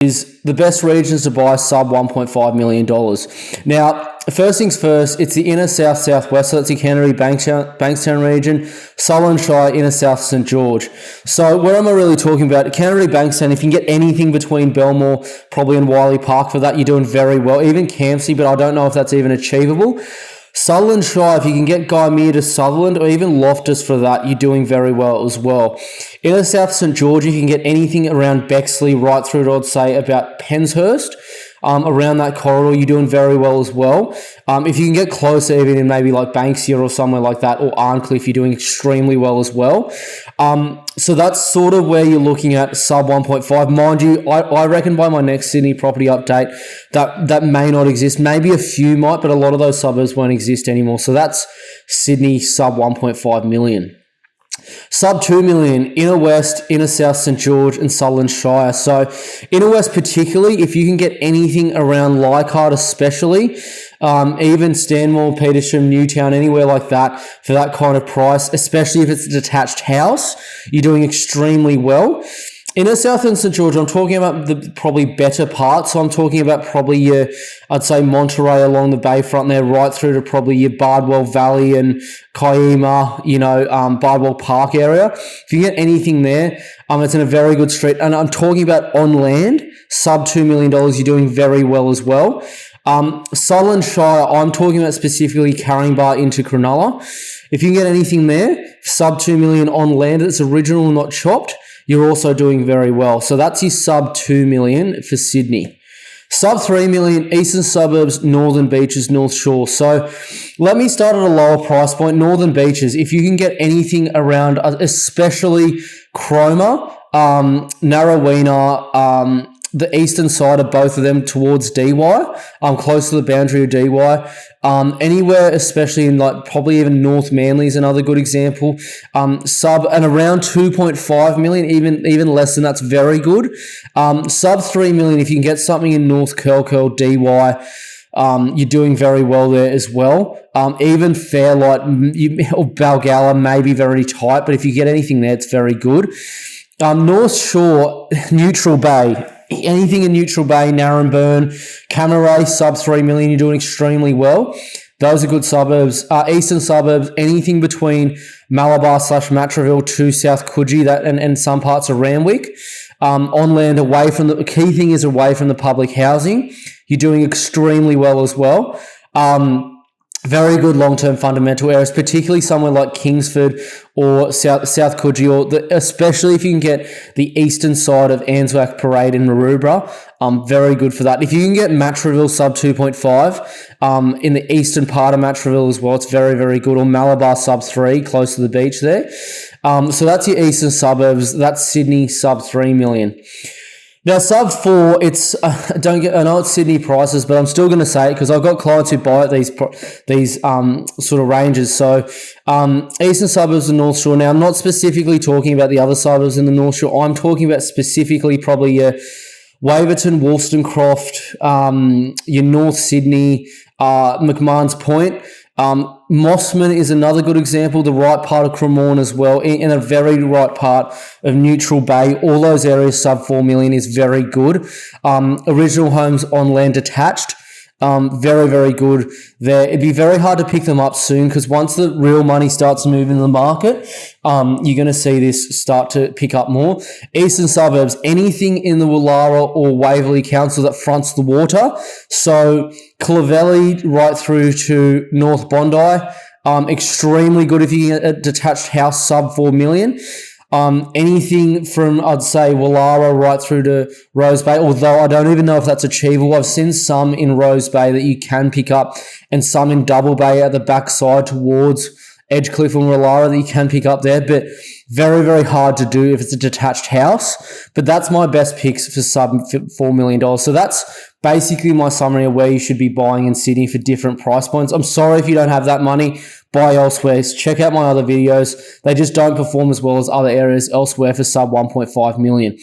is the best regions to buy sub $1.5 million. Now, first things first, it's the inner south southwest, so that's the Canterbury Bankstown region, Sutherland Shire, inner south St George. So what am I really talking about? Canterbury Bankstown, if you can get anything between Belmore, probably and Wiley Park for that, you're doing very well. Even Campsie, but I don't know if that's even achievable. Sutherland Shire, if you can get Gymea to Sutherland or even Loftus for that, you're doing very well as well. Inner South St George, if you can get anything around Bexley right through to, I'd say, about Penshurst, around that corridor, you're doing very well as well. If you can get closer, even in maybe like Banksia or somewhere like that, or Arncliffe, you're doing extremely well as well. So that's sort of where you're looking at sub 1.5. Mind you, I reckon by my next Sydney property update, that may not exist. Maybe a few might, but a lot of those suburbs won't exist anymore. So that's Sydney sub 1.5 million. Sub 2 million, Inner West, Inner South St George and Sutherland Shire. So Inner West particularly, if you can get anything around Leichhardt especially, even Stanmore, Petersham, Newtown, anywhere like that for that kind of price, especially if it's a detached house, you're doing extremely well. Inner South and St George, I'm talking about the probably better part. So I'm talking about probably your, I'd say Monterey along the bayfront there, right through to probably your Bardwell Valley and Kiama, Bardwell Park area. If you get anything there, it's in a very good street. And I'm talking about on land, sub $2 million, you're doing very well as well. Sutherland Shire, I'm talking about specifically Caringbah into Cronulla. If you can get anything there, sub 2 million on land that's original, not chopped, you're also doing very well. So that's your sub 2 million for Sydney. Sub 3 million, eastern suburbs, northern beaches, North Shore. So let me start at a lower price point. Northern beaches, if you can get anything around, especially Cromer, Narrowena, the eastern side of both of them towards DY, close to the boundary of DY. Anywhere, especially in like probably even North Manly is another good example. Sub and around 2.5 million, even less than that's very good. Sub 3 million, if you can get something in North Curl, DY, you're doing very well there as well. Even Fairlight or Balgala may be very tight, but if you get anything there, it's very good. North Shore, Neutral Bay. Anything in Neutral Bay, Narrabeen, Camaray, sub 3 million, you're doing extremely well. Those are good suburbs. Eastern suburbs, anything between Malabar/Matraville to South Coogee, that and some parts of Randwick. On land, away from the key thing is away from the public housing. You're doing extremely well as well. Very good long-term fundamental areas, particularly somewhere like Kingsford or South Coogee, or especially if you can get the eastern side of Answack Parade in Maroubra. Very good for that. If you can get Matraville sub 2.5 in the eastern part of Matraville as well, it's very, very good. Or Malabar sub 3, close to the beach there. So that's your eastern suburbs. That's Sydney sub 3 million. Now, sub 4, it's I know it's Sydney prices, but I'm still going to say it because I've got clients who buy at these sort of ranges. So, eastern suburbs and North Shore. Now, I'm not specifically talking about the other suburbs in the North Shore. I'm talking about specifically probably your Waverton, Wollstonecroft, your North Sydney, McMahon's Point. Mossman is another good example, the right part of Cremorne as well, in a very right part of Neutral Bay. All those areas sub 4 million is very good. Original homes on land detached, very, very good there. It'd be very hard to pick them up soon because once the real money starts moving in the market, you're going to see this start to pick up more. Eastern suburbs, anything in the Woollahra or Waverley Council that fronts the water. So Clovelly right through to North Bondi, extremely good if you get a detached house sub 4 million. Anything from, I'd say, Woollahra right through to Rose Bay, although I don't even know if that's achievable. I've seen some in Rose Bay that you can pick up and some in Double Bay at the backside towards Edgecliff and Woollahra that you can pick up there, but very, very hard to do if it's a detached house. But that's my best picks for sub $4 million. So that's basically my summary of where you should be buying in Sydney for different price points. I'm sorry if you don't have that money. Buy elsewhere. Check out my other videos. They just don't perform as well as other areas elsewhere for sub 1.5 million.